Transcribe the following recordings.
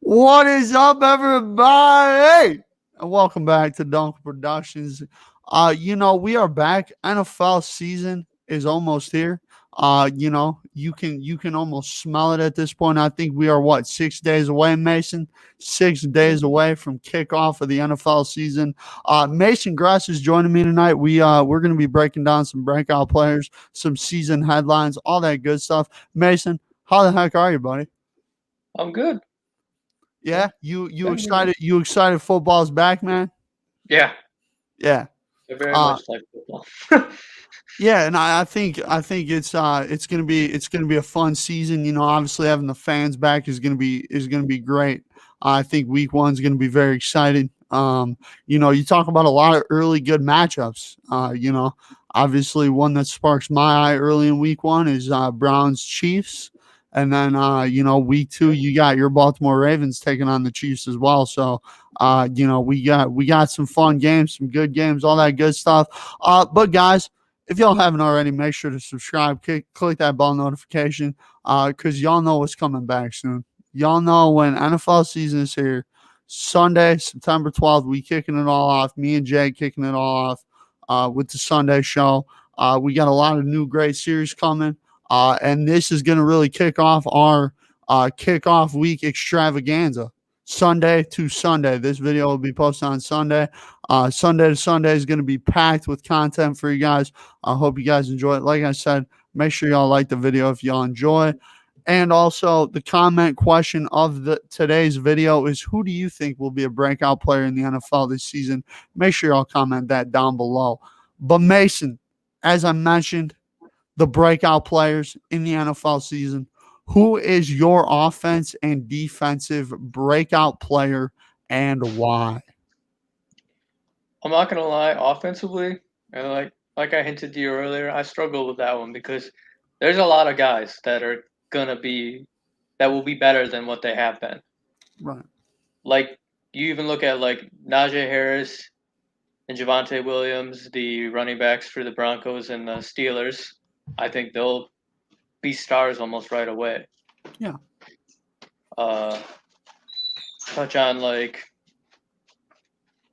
What is up, everybody? And welcome back to Duenkel Productions. We are back. NFL season is almost here. You can almost smell it at this point. I think we are 6 days away, Mason. 6 days away from kickoff of the NFL season. Mason Gress is joining me tonight. We're gonna be breaking down some breakout players, some season headlines, all that good stuff. Mason, how the heck are you, buddy? I'm good. Yeah, you excited? You excited? Football's back, man. Yeah, Yeah, I very uh, much like football. yeah, and I think it's gonna be a fun season. Obviously having the fans back is gonna be great. I think week one's gonna be very exciting. You talk about a lot of early good matchups. Obviously one that sparks my eye early in week one is Browns Chiefs. And then week two you got your Baltimore Ravens taking on the Chiefs as well. So we got some fun games, some good games, all that good stuff. But guys, if y'all haven't already, make sure to subscribe, click that bell notification, because y'all know what's coming back soon. Y'all know when NFL season is here. Sunday, September 12th, we kicking it all off. Me and Jay kicking it all off with the Sunday show. We got a lot of new great series coming. And this is going to really kick off our kickoff week extravaganza. Sunday to Sunday. This video will be posted on Sunday. Sunday to Sunday is going to be packed with content for you guys. I hope you guys enjoy it. Like I said, make sure y'all like the video if y'all enjoy. And also, the comment question of today's video is, who do you think will be a breakout player in the NFL this season? Make sure y'all comment that down below. But Mason, as I mentioned, the breakout players in the NFL season. Who is your offense and defensive breakout player and why? I'm not gonna lie, offensively, and like I hinted to you earlier, I struggle with that one because there's a lot of guys that will be better than what they have been. Right. Like you even look at like Najee Harris and Javonte Williams, the running backs for the Broncos and the Steelers. I think they'll be stars almost right away. Yeah. Uh, touch on like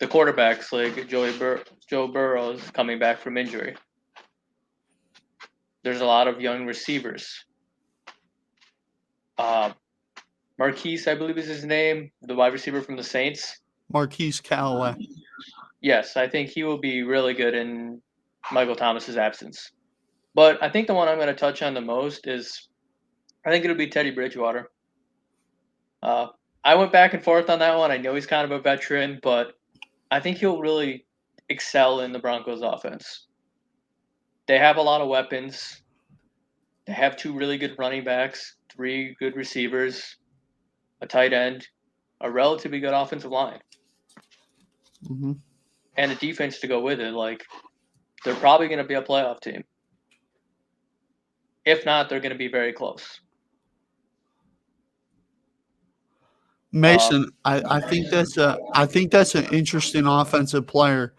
the quarterbacks, like Joe Burrow's coming back from injury. There's a lot of young receivers. Marquise, I believe is his name, the wide receiver from the Saints. Marquise Callaway. Yes, I think he will be really good in Michael Thomas's absence. But I think the one I'm going to touch on the most is, I think it'll be Teddy Bridgewater. I went back and forth on that one. I know he's kind of a veteran, but I think he'll really excel in the Broncos offense. They have a lot of weapons. They have two really good running backs, three good receivers, a tight end, a relatively good offensive line, Mm-hmm. and a defense to go with it. Like, they're probably going to be a playoff team. If not, they're going to be very close. Mason, I think that's an interesting offensive player.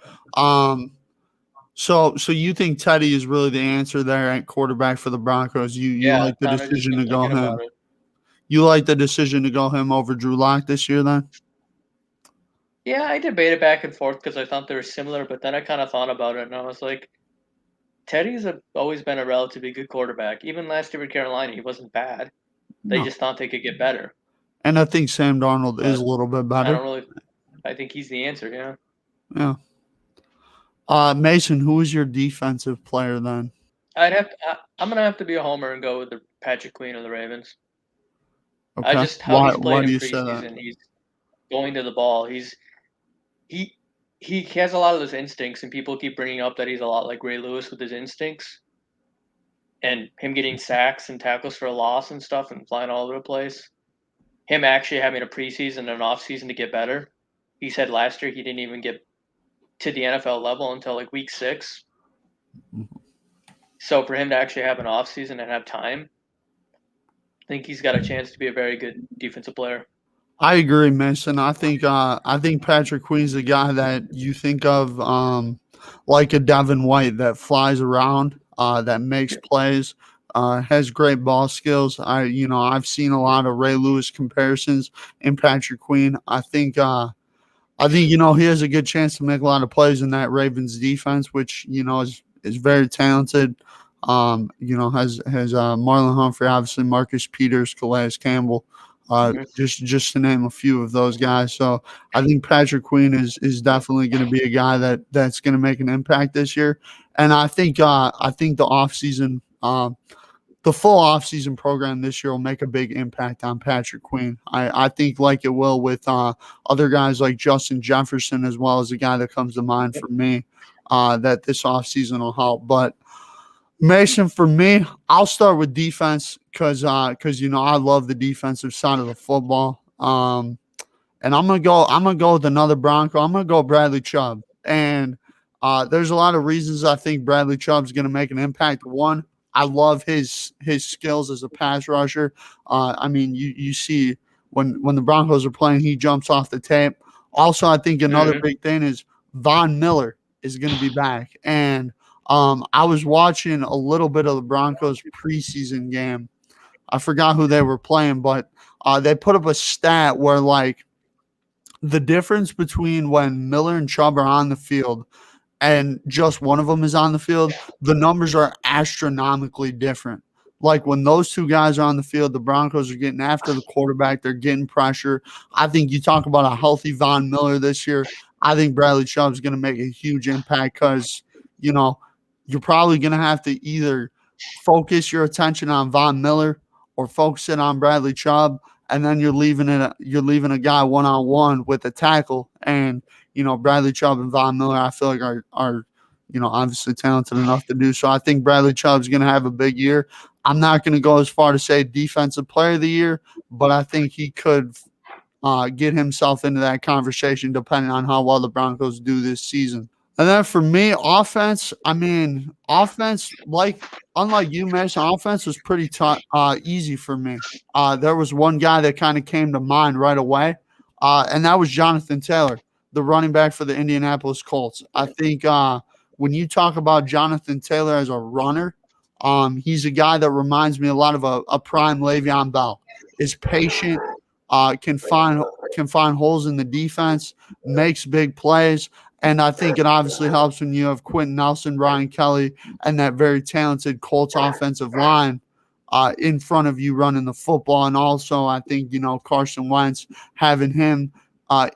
So you think Teddy is really the answer there at quarterback for the Broncos? You Yeah, like the kind of just decision been to go thinking him? about it. You like the decision to go him over Drew Lock this year then? Yeah, I debated back and forth because I thought they were similar, but then I kind of thought about it and I was like, always been a relatively good quarterback. Even last year with Carolina, he wasn't bad. They No. just thought they could get better. And I think Sam Darnold is But a little bit I better. don't really. I think he's the answer. Yeah. Yeah. Mason, who is your defensive player then? I'm gonna have to be a homer and go with the Patrick Queen of the Ravens. I Okay. just how Why he's why played do in you say that? preseason. He's going to the ball. He he has a lot of those instincts, and people keep bringing up that he's a lot like Ray Lewis with his instincts, and him getting sacks and tackles for a loss and stuff, and flying all over the place. Him actually having a preseason and an off season to get better. He said last year he didn't even get to the NFL level until like week 6. Mhm. So for him to actually have an off season and have time, I think he's got a chance to be a very good defensive player. I agree, Mason. I think Patrick Queen's the guy that you think of like a Devin White that flies around, that makes plays, has great ball skills. I've seen a lot of Ray Lewis comparisons in Patrick Queen. I think he has a good chance to make a lot of plays in that Ravens defense, which is very talented. Has Marlon Humphrey, obviously Marcus Peters, Calais Campbell, Mhm. just to name a few of those guys. So I think Patrick Queen is definitely going to be a guy that's going to make an impact this year, and I think the full offseason program this year will make a big impact on Patrick Queen. I think like it will with other guys like Justin Jefferson, as well as a guy that comes to mind for me that this offseason will help. But Mason, for me, I'll start with defense because I love the defensive side of the football. And I'm gonna go with another Bronco. I'm gonna go Bradley Chubb. And there's a lot of reasons I think Bradley Chubb's gonna make an impact. One, I love his skills as a pass rusher. I mean, you see when the Broncos are playing, he jumps off the tape. Also, I think another Mhm. big thing is Von Miller is gonna be back. And I was watching a little bit of the Broncos preseason game. I forgot who they were playing, but they put up a stat where like the difference between when Miller and Chubb are on the field and just one of them is on the field, the numbers are astronomically different. Like when those two guys are on the field, the Broncos are getting after the quarterback, they're getting pressure. I think you talk about a healthy Von Miller this year. I think Bradley Chubb's going to make a huge impact because, you know, you're probably going to have to either focus your attention on Von Miller or focus it on Bradley Chubb, and then you're leaving a guy one on one with a tackle, and Bradley Chubb and Von Miller, I feel like are obviously talented enough to do so. I think Bradley Chubb's going to have a big year. I'm not going to go as far to say defensive player of the year, but I think he could get himself into that conversation depending on how well the Broncos do this season. And then for me, offense, I mean, offense, unlike you, Mason, offense was pretty easy for me. There was one guy that kind of came to mind right away, and that was Jonathan Taylor, the running back for the Indianapolis Colts. I think when you talk about Jonathan Taylor as a runner, he's a guy that reminds me a lot of a prime Le'Veon Bell. Is patient, can find holes in the defense, makes big plays. And I think it obviously helps when you have Quentin Nelson, Ryan Kelly, and that very talented Colts offensive line in front of you running the football. And also, I think, Carson Wentz, having him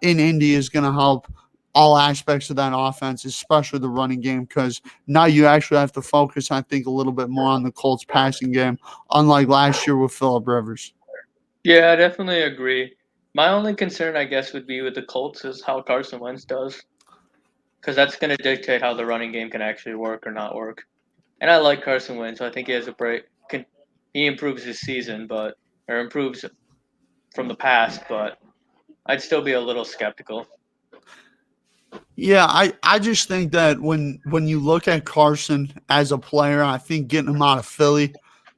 in Indy is going to help all aspects of that offense, especially the running game, because now you actually have to focus, I think, a little bit more on the Colts passing game, unlike last year with Philip Rivers. Yeah, I definitely agree. My only concern, I guess, would be with the Colts is how Carson Wentz does, because that's going to dictate how the running game can actually work or not work. And I like Carson Wentz. So I think he has a break. He improves his season, or improves from the past, but I'd still be a little skeptical. Yeah, I just think that when you look at Carson as a player, I think getting him out of Philly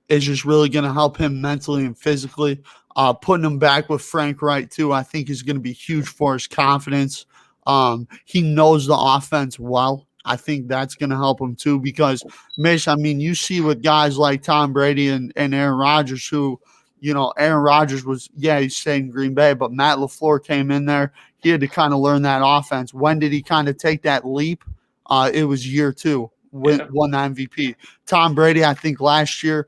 is just really going to help him mentally and physically. Putting him back with Frank Wright too, I think is going to be huge for his confidence. He knows the offense well. I think that's going to help him too because, Mish, I mean, you see with guys like Tom Brady and Aaron Rodgers, who, Aaron Rodgers was, yeah, he stayed in Green Bay, but Matt LaFleur came in there. He had to kind of learn that offense. When did he kind of take that leap? It was year two, Yeah. won the MVP. Tom Brady, I think last year,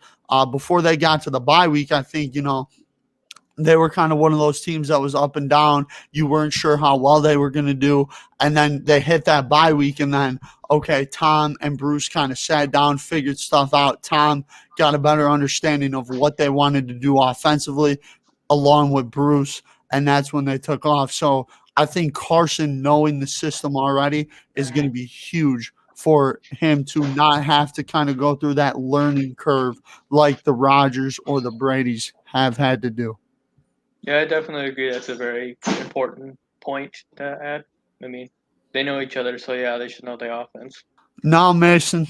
before they got to the bye week, I think, they were kind of one of those teams that was up and down. You weren't sure how well they were going to do. And then they hit that bye week. And then, okay, Tom and Bruce kind of sat down, figured stuff out. Tom got a better understanding of what they wanted to do offensively, along with Bruce. And that's when they took off. So I think Carson, knowing the system already, is going to be huge for him to not have to kind of go through that learning curve like the Rodgers or the Bradys have had to do. Yeah, I definitely agree. That's a very important point to add. I mean, they know each other, so yeah, they should know the offense. Now, Mason,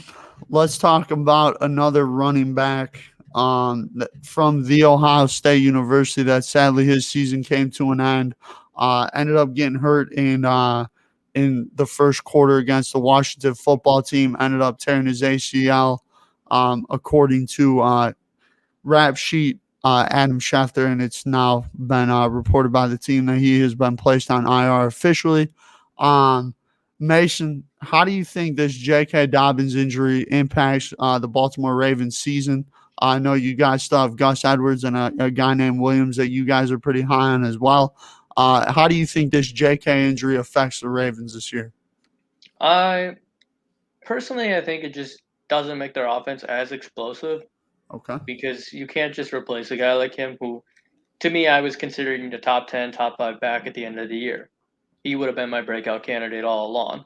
let's talk about another running back from the Ohio State University that sadly his season came to an end. Ended up getting hurt in the first quarter against the Washington football team. Ended up tearing his ACL. according to rap sheet Adam Schefter, and it's now been reported by the team that he has been placed on IR officially. Mason, how do you think this JK Dobbins injury impacts the Baltimore Ravens season? I know you guys still have Gus Edwards and a guy named Williams that you guys are pretty high on as well. How do you think this JK injury affects the Ravens this year? I personally, I think it just doesn't make their offense as explosive Okay. because you can't just replace a guy like him who, to me, I was considering the top 10, top 5 back at the end of the year. He would have been my breakout candidate all along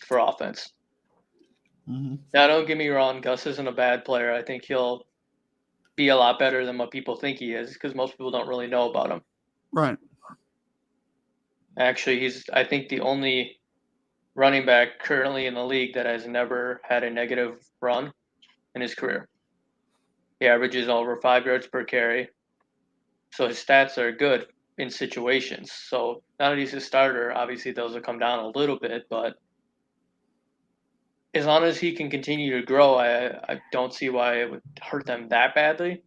for offense. Mm-hmm. Now, don't get me wrong, Gus isn't a bad player. I think he'll be a lot better than what people think he is because most people don't really know about him. Right. Actually, he's, I think, the only running back currently in the league that has never had a negative run in his career. He averages over 5 yards per carry. So his stats are good in situations. So now that he's a starter, obviously those will come down a little bit, but as long as he can continue to grow, I don't see why it would hurt them that badly.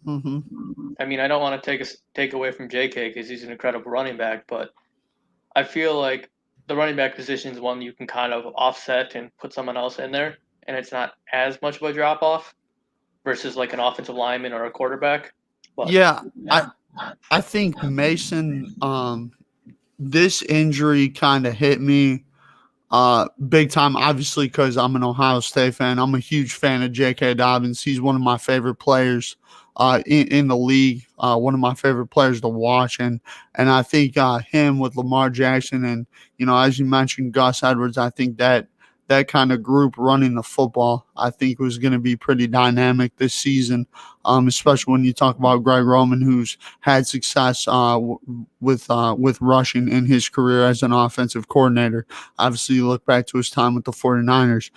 Mm-hmm. I mean, I don't want to take away from JK because he's an incredible running back, but I feel like the running back position is one you can kind of offset and put someone else in there, and it's not as much of a drop off versus like an offensive lineman or a quarterback. But Yeah, I think Mason, this injury kind of hit me big time, obviously, because I'm an Ohio State fan. I'm a huge fan of JK Dobbins. He's one of my favorite players in the league, one of my favorite players to watch. And I think him with Lamar Jackson and, as you mentioned, Gus Edwards, I think that kind of group running the football, I think was going to be pretty dynamic this season, especially when you talk about Greg Roman, who's had success with rushing in his career as an offensive coordinator. Obviously, you look back to his time with the 49ers.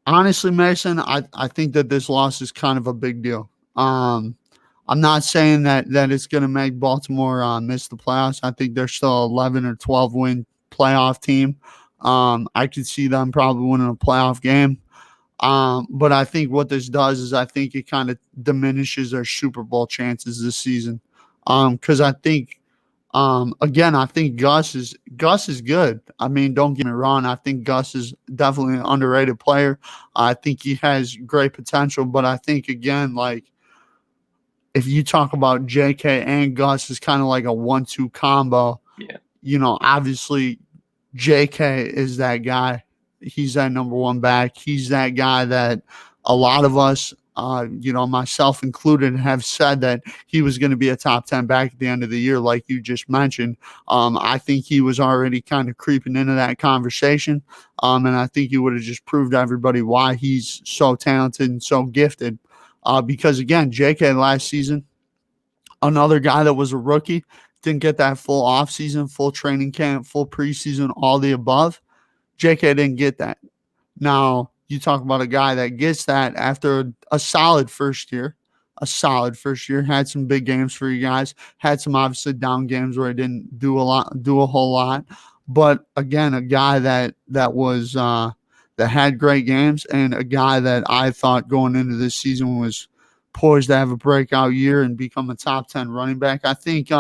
Honestly, Mason, I think that this loss is kind of a big deal. I'm not saying that it's going to make Baltimore miss the playoffs. I think they're still 11 or 12 win playoff team. I could see them probably winning a playoff game. But I think what this does is I think it kind of diminishes their Super Bowl chances this season. Because I think again, I think Gus is good. I mean, don't get me wrong. I think Gus is definitely an underrated player. I think he has great potential, but I think again, like if you talk about JK and Gus is kind of like a 1-2 combo. yeah, Obviously JK is that guy. He's that number one back. He's that guy that a lot of us, myself included, have said that he was going to be a top 10 back at the end of the year, like you just mentioned. I think he was already kind of creeping into that conversation. And I think he would have just proved to everybody why he's so talented and so gifted. Because, again, JK last season, another guy that was a rookie, didn't get that full offseason, full training camp, full preseason, all the above. JK didn't get that. Now, you talk about a guy that gets that after a solid first year, had some big games for you guys, had some obviously down games where he didn't do a whole lot. But again, a guy that had great games and a guy that I thought going into this season was poised to have a breakout year and become a top 10 running back. I think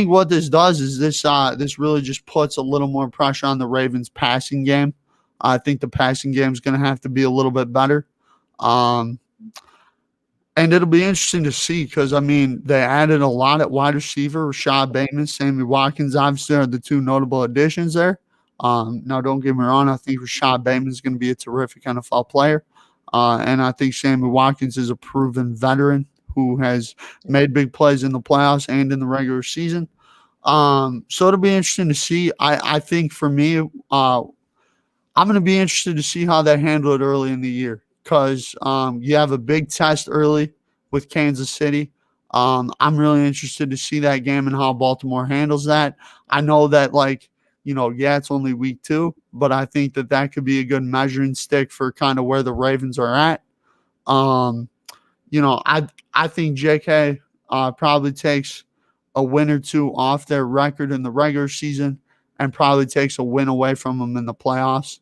what this does is this really just puts a little more pressure on the Ravens passing game. I think the passing game is going to have to be a little bit better. And it'll be interesting to see because, I mean, they added a lot at wide receiver. Rashad Bateman, Sammy Watkins, obviously, are the two notable additions there. Now, don't get me wrong. I think Rashad Bateman is going to be a terrific NFL player. And I think Sammy Watkins is a proven veteran who has made big plays in the playoffs and in the regular season. So it'll be interesting to see. I think for me, I'm going to be interested to see how they handle it early in the year because you have a big test early with Kansas City. I'm really interested to see that game and how Baltimore handles that. I know that, it's only week 2, but I think that could be a good measuring stick for kind of where the Ravens are at. I think JK probably takes a win or two off their record in the regular season and probably takes a win away from them in the playoffs.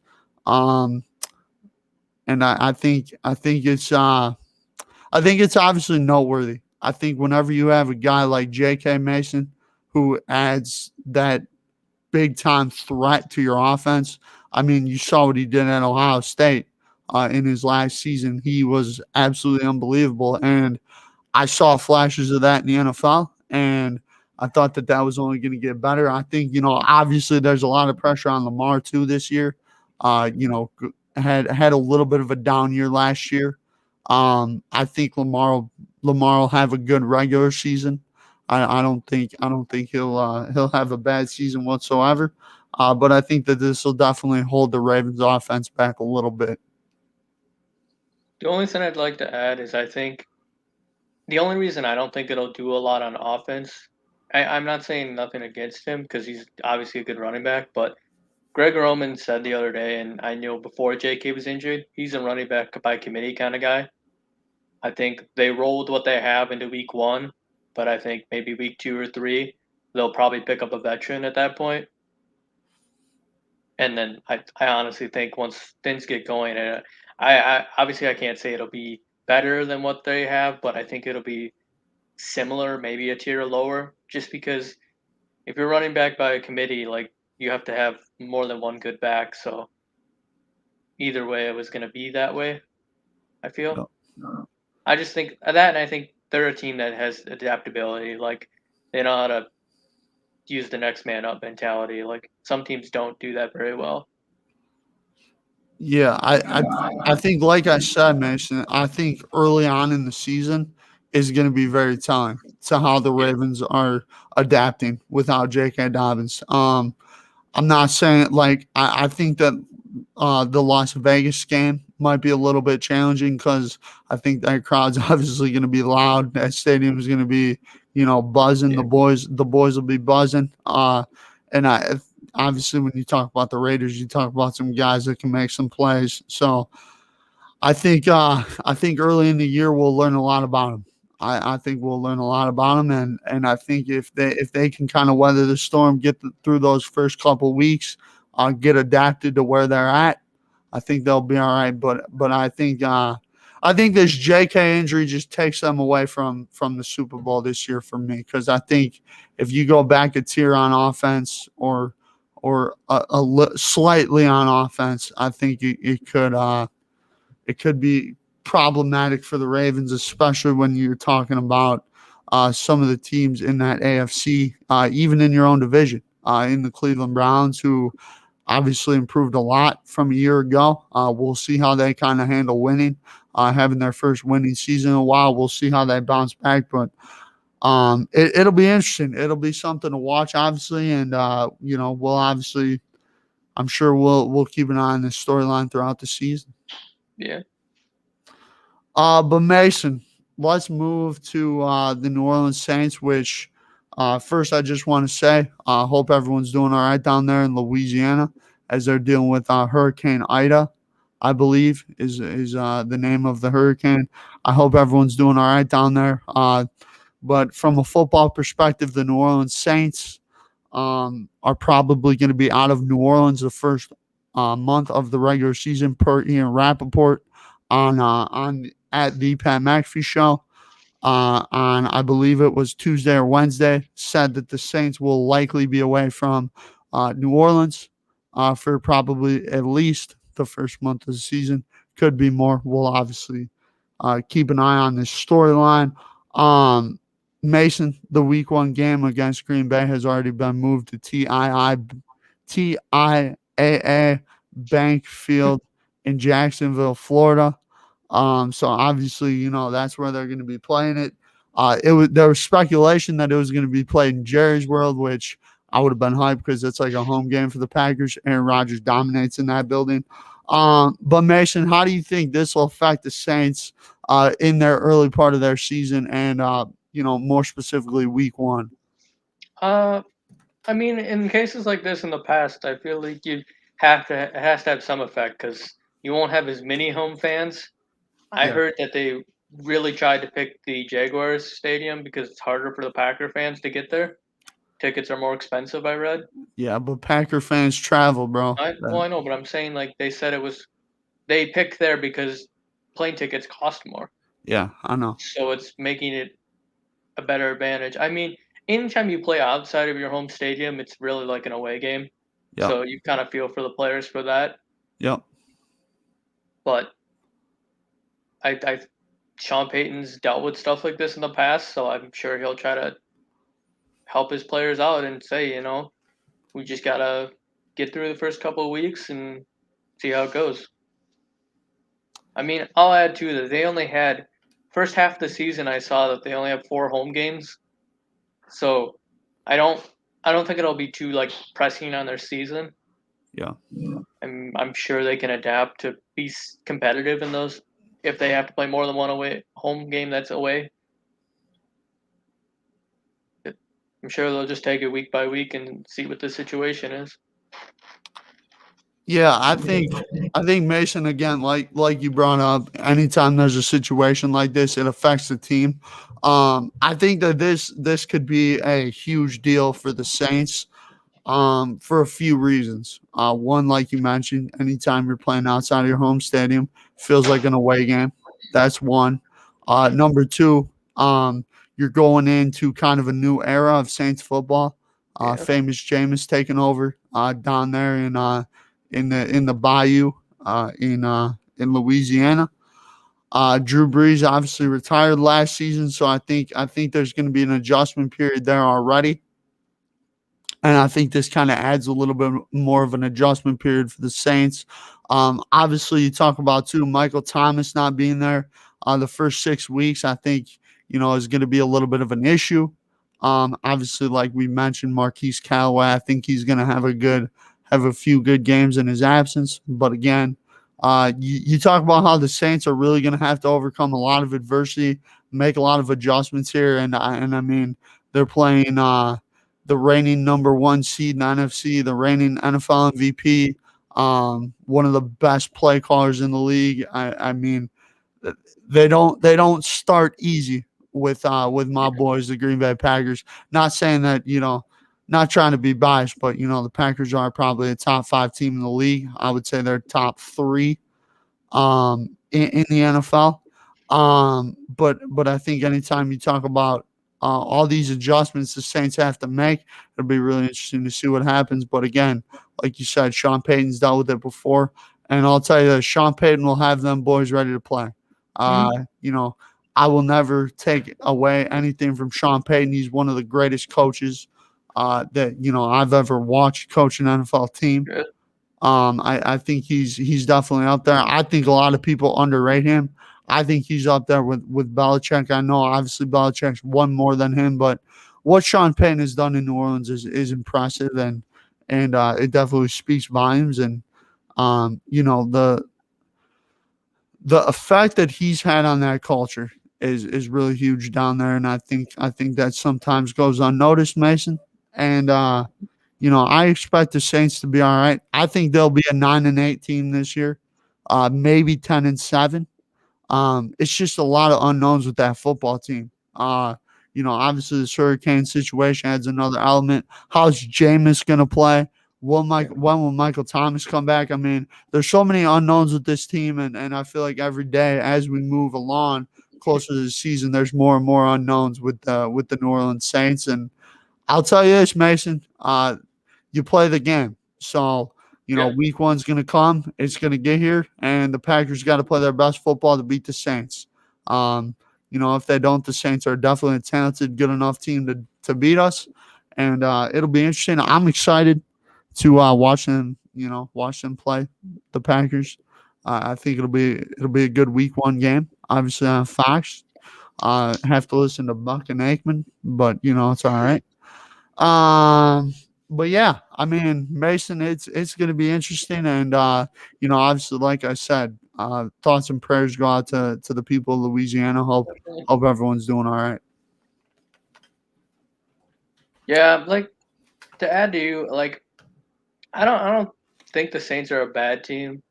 And and I think it's obviously noteworthy. I think whenever you have a guy like J.K. Mason who adds that big time threat to your offense. I mean, you saw what he did at Ohio State in his last season. He was absolutely unbelievable, and I saw flashes of that in the NFL, and I thought that that was only going to get better. I think obviously there's a lot of pressure on Lamar too this year. Had a little bit of a down year last year. I think Lamar will have a good regular season. I don't think he'll have a bad season whatsoever. But I think that this will definitely hold the Ravens offense back a little bit. The only thing I'd like to add is I think the only reason I don't think it'll do a lot on offense, I'm not saying nothing against him because he's obviously a good running back, but Greg Roman said the other day, and I knew before JK was injured, he's a running back by committee kind of guy. I think they rolled what they have into week one, but I think maybe week two or three, they'll probably pick up a veteran at that point. And then I honestly think once things get going, I obviously I can't say it'll be better than what they have, but I think it'll be similar, maybe a tier lower, just because if you're running back by a committee, like you have to have more than one good back. So either way, it was going to be that way. I feel. I just think that, and I think they're a team that has adaptability. Like they know how to use the next man up mentality. Like some teams don't do that very well. Yeah, I think, like I said, Mason, I think early on in the season is going to be very telling to how the Yeah, Ravens are adapting without J.K. Dobbins. I'm not saying like I think that the Las Vegas game might be a little bit challenging because I think that crowd's obviously going to be loud. That stadium is going to be buzzing. yeah, The boys will be buzzing. And I obviously when you talk about the Raiders, you talk about some guys that can make some plays. So I think early in the year we'll learn a lot about them. I think we'll learn a lot about them, and I think if they can kind of weather the storm, through those first couple weeks, get adapted to where they're at, I think they'll be all right. But I think this J.K. injury just takes them away from the Super Bowl this year for me because I think if you go back a tier on offense or slightly on offense, I think it could be problematic for the Ravens, especially when you're talking about some of the teams in that AFC, even in your own division, in the Cleveland Browns, who obviously improved a lot from a year ago. We'll see how they kind of handle winning, having their first winning season in a while. We'll see how they bounce back, but it'll be interesting. It'll be something to watch, obviously, and we'll obviously, I'm sure we'll keep an eye on this storyline throughout the season. yeah. But Mason, let's move to the New Orleans Saints, which first I just want to say, hope everyone's doing all right down there in Louisiana as they're dealing with Hurricane Ida, I believe is the name of the hurricane. I hope everyone's doing all right down there. But from a football perspective, the New Orleans Saints are probably going to be out of New Orleans the first month of the regular season, per Ian Rappaport on at the Pat McAfee show on I believe it was Tuesday or Wednesday, said that the Saints will likely be away from New Orleans for probably at least the first month of the season. Could be more. We'll obviously keep an eye on this storyline. Um, Mason, the Week 1 game against Green Bay has already been moved to TIAA Bank Field in Jacksonville, Florida. So obviously, that's where they're going to be playing it. There was speculation that it was going to be played in Jerry's World, which I would have been hyped because it's like a home game for the Packers. Aaron Rodgers dominates in that building. But Mason, how do you think this will affect the Saints in their early part of their season and more specifically Week 1? Uh, I mean, in cases like this in the past, I feel like you have to it has to have some effect because you won't have as many home fans. I Yeah. heard that they really tried to pick the Jaguars stadium because it's harder for the Packer fans to get there. Tickets are more expensive, I read. Yeah, but Packer fans travel, bro. Well, I know, but I'm saying like they said it was they pick there because plane tickets cost more. Yeah, I know. So it's making it a better advantage. I mean, anytime you play outside of your home stadium, it's really like an away game. Yep. So you kind of feel for the players for that. Yep. But I Sean Payton's dealt with stuff like this in the past, so I'm sure he'll try to help his players out and say, we just gotta get through the first couple of weeks and see how it goes. I mean, I'll add too that they only had first half of the season. I saw that they only have 4 home games, so I don't I don't think it'll be too like pressing on their season. Yeah. I'm sure they can adapt to be competitive in those if they have to play more than one away home game that's away. I'm sure they'll just take it week by week and see what the situation is. Yeah, I think Mason again, like you brought up, anytime there's a situation like this, it affects the team. I think that this could be a huge deal for the Saints. For a few reasons. One, like you mentioned, anytime you're playing outside of your home stadium, feels like an away game. That's one. Number two, you're going into kind of a new era of Saints football. Yeah, Famous Jameis taking over down there in the Bayou in Louisiana. Drew Brees obviously retired last season, so I think there's going to be an adjustment period there already. And I think this kind of adds a little bit more of an adjustment period for the Saints. Obviously, you talk about too Michael Thomas not being there the first 6 weeks. I think is going to be a little bit of an issue. Obviously, like we mentioned, Marquise Callaway. I think he's going to have a few good games in his absence. But again, you talk about how the Saints are really going to have to overcome a lot of adversity, make a lot of adjustments here, and I mean they're playing. The reigning number one seed in the NFC, the reigning NFL MVP, one of the best play callers in the league. I mean, they don't start easy with my boys, the Green Bay Packers. Not saying that not trying to be biased, but the Packers are probably a top 5 team in the league. I would say they're top 3 in the NFL. But I think anytime you talk about all these adjustments the Saints have to make, it'll be really interesting to see what happens. But again, like you said, Sean Payton's dealt with it before, and I'll tell you that Sean Payton will have them boys ready to play. Mhm. You know, I will never take away anything from Sean Payton. He's one of the greatest coaches that I've ever watched coach an NFL team. Good. I think he's definitely up there. I think a lot of people underrate him. I think he's up there with Belichick. I know obviously Belichick's won more than him, but what Sean Payton has done in New Orleans is impressive, and it definitely speaks volumes. And the effect that he's had on that culture is really huge down there, and I think that sometimes goes unnoticed, Mason. And I expect the Saints to be all right. I think they'll be a 9-8 team this year, maybe 10-7. It's just a lot of unknowns with that football team. Obviously this hurricane situation adds another element. How's Jameis gonna play? When will Michael Thomas come back? I mean, there's so many unknowns with this team, and I feel like every day as we move along closer to the season, there's more and more unknowns with the New Orleans Saints. And I'll tell you this, Mason. You play the game. So, Yeah. week one's going to come. It's going to get here, and the Packers got to play their best football to beat the Saints. If they don't, the Saints are definitely a talented, good enough team to beat us, and it'll be interesting. I'm excited to watch them play the Packers. I think it'll be a good week one game. Obviously on Fox. Have to listen to Buck and Aikman, but it's all right. Um, but yeah, I mean, Mason, it's going to be interesting, and obviously, like I said, thoughts and prayers go out to the people of Louisiana. Hope everyone's doing all right. Yeah, like to add to you, like I don't think the Saints are a bad team,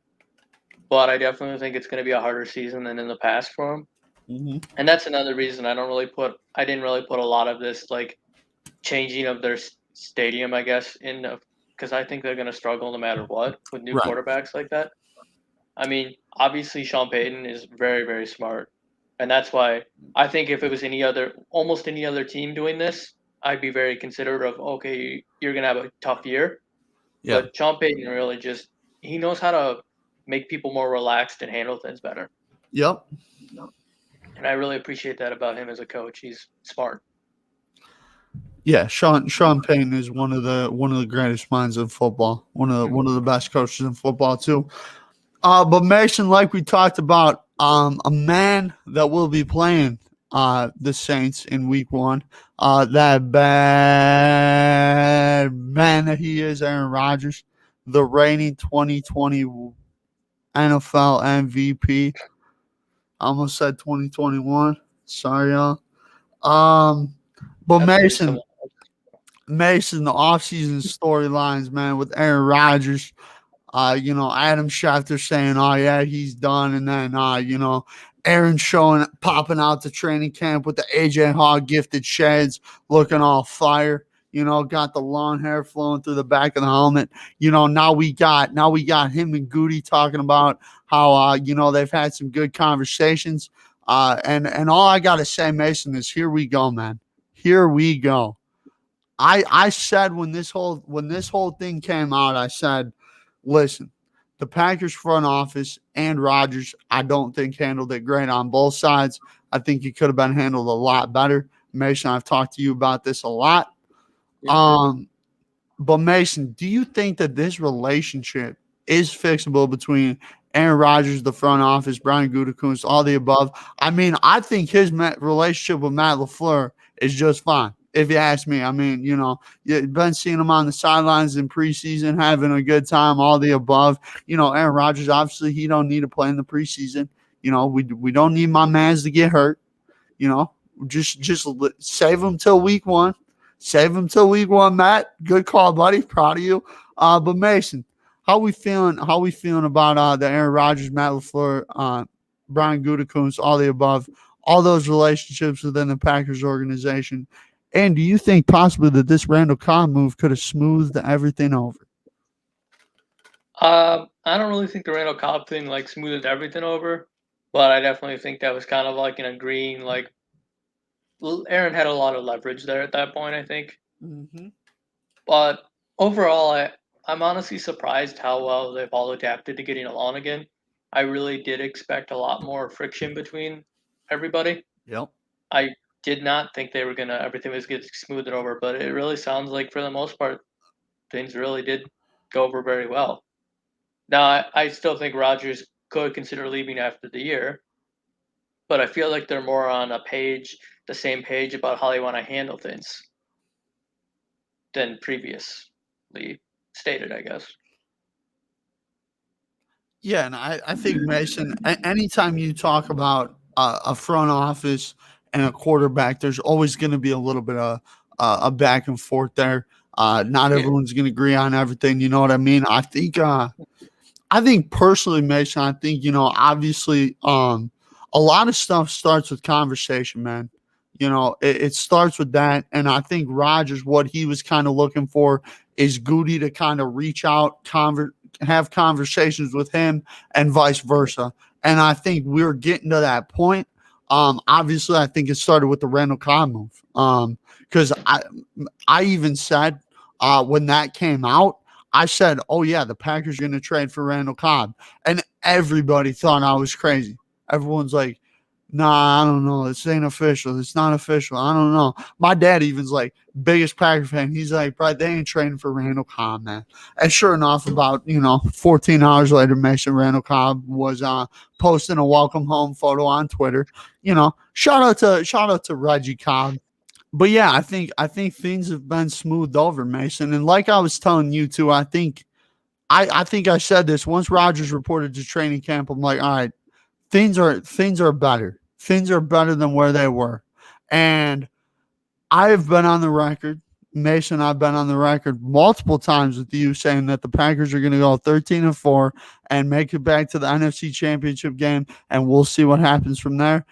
but I definitely think it's going to be a harder season than in the past for them. Mm-hmm. And that's another reason I didn't really put a lot of this like changing of their stadium, I guess, in because I think they're going to struggle no matter what with new Right. quarterbacks like that. I mean, obviously Sean Payton is very, very smart, and that's why I think if it was almost any other team doing this, I'd be very considerate of okay, you're gonna have a tough year. Yeah. But Sean Payton really he knows how to make people more relaxed and handle things better, Yep. and I really appreciate that about him as a coach. He's smart. Yeah, Sean Payton is one of the greatest minds in football. One of the best coaches in football too. But Mason, like we talked about, a man that will be playing the Saints in Week 1. That bad man that he is, Aaron Rodgers, the reigning 2020 NFL MVP. I almost said 2021. Sorry, y'all. But That's gonna be so. Mason, the offseason storylines, man, with Aaron Rodgers. Adam Schefter saying, "Oh yeah, he's done," and then Aaron popping out to training camp with the AJ Hawk gifted shades, looking all fire. Got the long hair flowing through the back of the helmet. Now we got him and Goody talking about how they've had some good conversations. And all I gotta say, Mason, is here we go, man. Here we go. I said when this whole thing came out, I said, listen, the Packers front office and Rodgers, I don't think handled it great on both sides. I think it could have been handled a lot better. Mason, I've talked to you about this a lot. Yeah. But Mason, do you think that this relationship is fixable between Aaron Rodgers, the front office, Brian Gutekunst, all the above? I mean, I think his relationship with Matt LaFleur is just fine. If you ask me, I mean, you've been seeing him on the sidelines in preseason, having a good time, all the above. Aaron Rodgers, obviously, he don't need to play in the preseason. We don't need my mans to get hurt. Just save him till week 1. Save him till week 1, Matt. Good call, buddy. Proud of you. But Mason, how we feeling? How we feeling about the Aaron Rodgers, Matt LaFleur, Brian Gutekunst, all the above, all those relationships within the Packers organization? And do you think possibly that this Randall Cobb move could have smoothed everything over? I don't really think the Randall Cobb thing smoothed everything over, but I definitely think that was kind of like an agreeing Aaron had a lot of leverage there at that point, I think. Mm-hmm. But overall, I'm honestly surprised how well they've all adapted to getting along again. I really did expect a lot more friction between everybody. Yep. I did not think everything was getting smoothed over, but it really sounds like for the most part, things really did go over very well. Now, I still think Rodgers could consider leaving after the year, but I feel like they're more on the same page about how they want to handle things than previously stated, I guess. Yeah, and I think, Mason, anytime you talk about a front office and a quarterback, there's always going to be a little bit of a back and forth there. Not Yeah. everyone's going to agree on everything. You know what I mean? I think personally, Mason, I think, obviously, a lot of stuff starts with conversation, man. It starts with that. And I think Rodgers, what he was kind of looking for is Goody to kind of reach out, have conversations with him and vice versa. And I think we're getting to that point. Obviously, I think it started with the Randall Cobb move. Because I even said when that came out, I said, "Oh yeah, the Packers are going to trade for Randall Cobb," and everybody thought I was crazy. Everyone's like, "Nah, I don't know. This ain't official. It's not official. I don't know." My dad even's like biggest Packer fan. He's like, "Bro, they ain't trading for Randall Cobb, man." And sure enough, about 14 hours later, Mason Randall Cobb was posting a welcome home photo on Twitter. Shout out to Reggie Cobb. But yeah, I think things have been smoothed over, Mason. And like I was telling you too, I think I said this once Rodgers reported to training camp. I'm like, all right, things are better. Things are better than where they were. And I have been on the record, Mason, I've been on the record multiple times with you saying that the Packers are going to go 13-4 and make it back to the NFC Championship game, and we'll see what happens from there.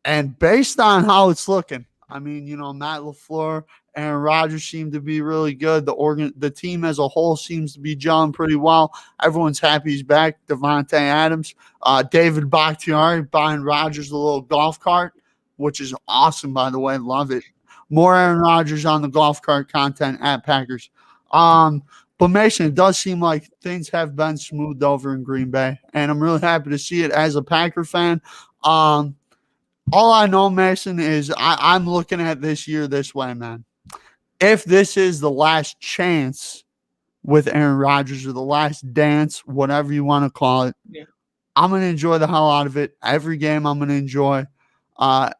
And based on how it's looking, I mean, Matt LaFleur, Aaron Rodgers seem to be really good. The team as a whole seems to be gelling pretty well. Everyone's happy he's back. Devontae Adams, David Bakhtiari buying Rodgers a little golf cart, which is awesome, by the way. Love it. More Aaron Rodgers on the golf cart content at Packers. Um, but Mason, it does seem like things have been smoothed over in Green Bay, and I'm really happy to see it as a Packer fan. Um, all I know, Mason, is I'm looking at this year this way, man. If this is the last chance with Aaron Rodgers or the last dance, whatever you want to call it, Yeah. I'm going to enjoy the hell out of it. Every game I'm going to enjoy.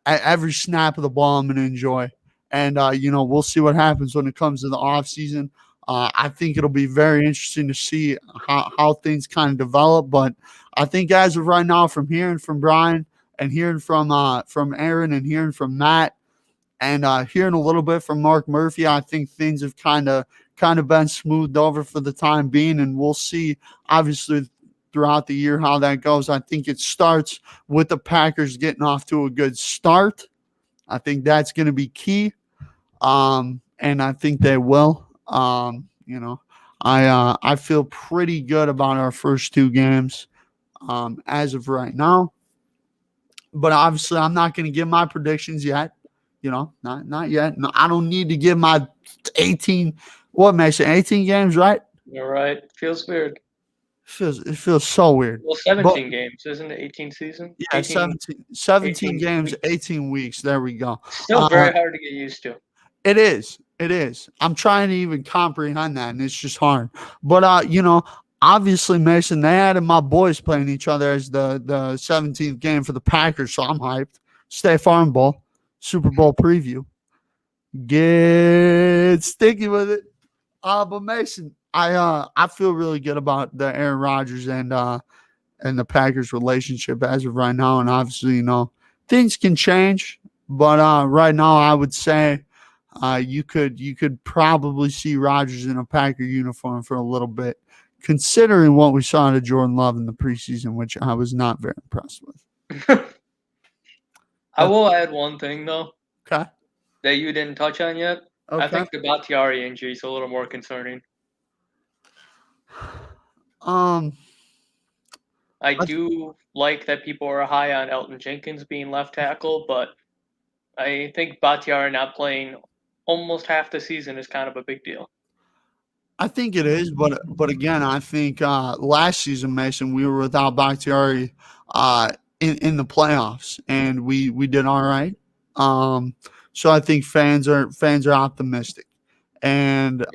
Every snap of the ball I'm going to enjoy. And, we'll see what happens when it comes to the offseason. I think it'll be very interesting to see how things kind of develop. But I think as of right now, from hearing from Brian and hearing from Aaron and hearing from Matt and hearing a little bit from Mark Murphy, I think things have kind of been smoothed over for the time being. And we'll see, obviously, throughout the year how that goes. I think it starts with the Packers getting off to a good start. I think that's going to be key. And I think they will. I feel pretty good about our first two games as of right now. But obviously, I'm not going to give my predictions yet. Not yet. No, I don't need to give my 18. What makes it 18 games, right? You're right. Feels weird. It feels so weird. Well, But 17 games, isn't it? 18 season? yeah, 18, 17 18 games, weeks. 18 weeks. There we go. Still very hard to get used to. It is. It is. I'm trying to even comprehend that, and it's just hard. But obviously, Mason, they had my boys playing each other as the 17th game for the Packers, so I'm hyped. State Farm Bowl, Super Bowl preview. Get sticky with it. But Mason, I feel really good about the Aaron Rodgers and the Packers relationship as of right now, and obviously, things can change. But right now, I would say you could probably see Rodgers in a Packer uniform for a little bit, considering what we saw to Jordan Love in the preseason, which I was not very impressed with. I will add one thing though Okay. that you didn't touch on yet. I Okay. think the Bakhtiari injury is a little more concerning. I do like that people are high on Elton Jenkins being left tackle, but I think Bakhtiari not playing almost half the season is kind of a big deal. I think it is, but again, I think last season, Mason, we were without Bakhtiari in the playoffs, and we did all right. So I think fans are optimistic, and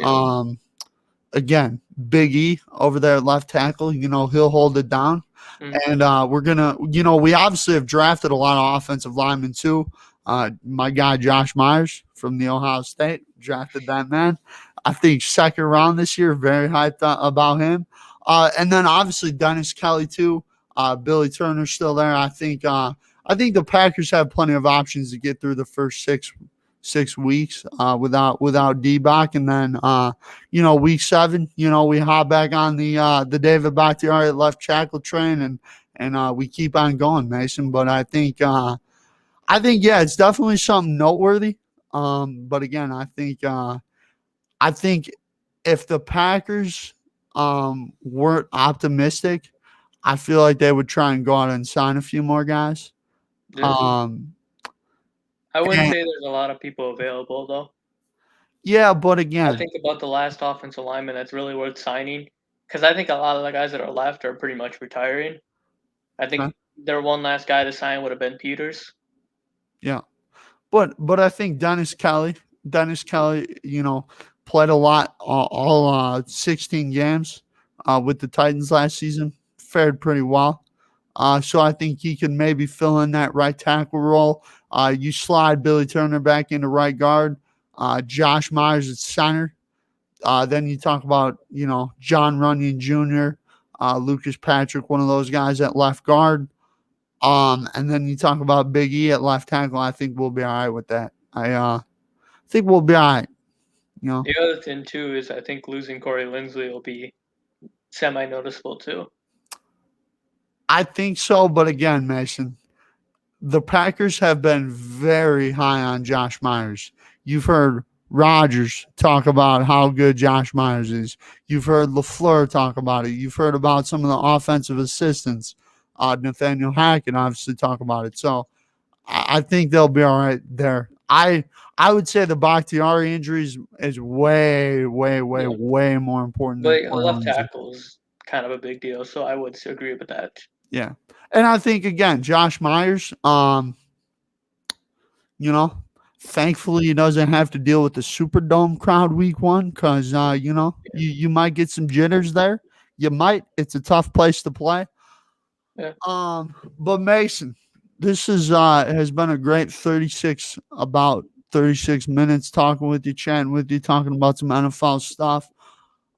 again, Big E over there at left tackle, he'll hold it down. And we're gonna, we obviously have drafted a lot of offensive linemen too. My guy Josh Myers from the Ohio State drafted that man. I think second round this year. Very hyped about him. And then obviously Dennis Kelly too. Billy Turner's still there. I think the Packers have plenty of options to get through the first six weeks without D-Bach. And then week 7, we hop back on the David Bakhtiari left tackle train and we keep on going, Mason. But I think yeah, it's definitely something noteworthy. But again, I think if the Packers weren't optimistic, I feel like they would try and go out and sign a few more guys. Yeah. I wouldn't say there's a lot of people available though. Yeah, but again, I think about the last offensive lineman that's really worth signing, because I think a lot of the guys that are left are pretty much retiring. I think their one last guy to sign would have been Peters. Yeah, but I think Dennis Kelly, played a lot, all 16 games with the Titans last season, fared pretty well. So I think he can maybe fill in that right tackle role. You slide Billy Turner back into right guard, Josh Myers at center. Then you talk about, John Runyon Jr., Lucas Patrick, one of those guys at left guard. And then you talk about Big E at left tackle. I think we'll be all right with that. I think we'll be all right. The other thing too is I think losing Corey Linsley will be semi-noticeable too. I think so, but again, Mason, the Packers have been very high on Josh Myers. You've heard Rodgers talk about how good Josh Myers is. You've heard LaFleur talk about it. You've heard about some of the offensive assistants, Nathaniel Hackett obviously talk about it. So I think they'll be all right there. I would say the Bakhtiari injuries is way, way, way, Yeah, way more important than but a Corey left Lindsey. tackle is kind of a big deal, so I would agree with that. Yeah. And I think again, Josh Myers, you know, thankfully he doesn't have to deal with the Superdome crowd week one because Yeah, you might get some jitters there. You might. It's a tough place to play. yeah, But Mason, this is has been a great about 36 minutes talking with you, chatting with you, talking about some NFL stuff.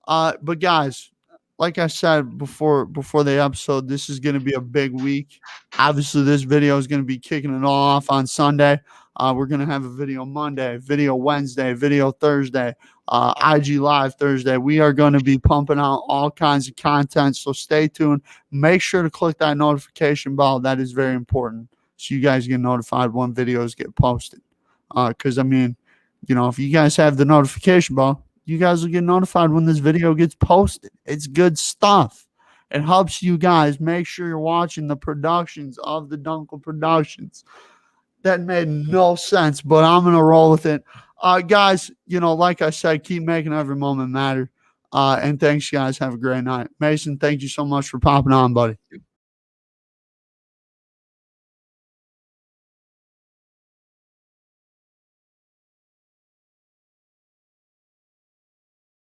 But guys, like I said before the episode, this is going to be a big week. Obviously, this video is going to be kicking it all off on Sunday. We're going to have a video Monday, video Wednesday, video Thursday, IG Live Thursday. We are going to be pumping out all kinds of content, so stay tuned. Make sure to click that notification bell. That is very important, so you guys get notified when videos get posted. Because, I mean, if you guys have the notification bell, you guys will get notified when this video gets posted. It's good stuff. It helps you guys make sure you're watching the productions of the Duenkel Productions. That made no sense, but I'm going to roll with it. Guys, like I said, keep making every moment matter. And thanks, guys. Have a great night. Mason, thank you so much for popping on, buddy.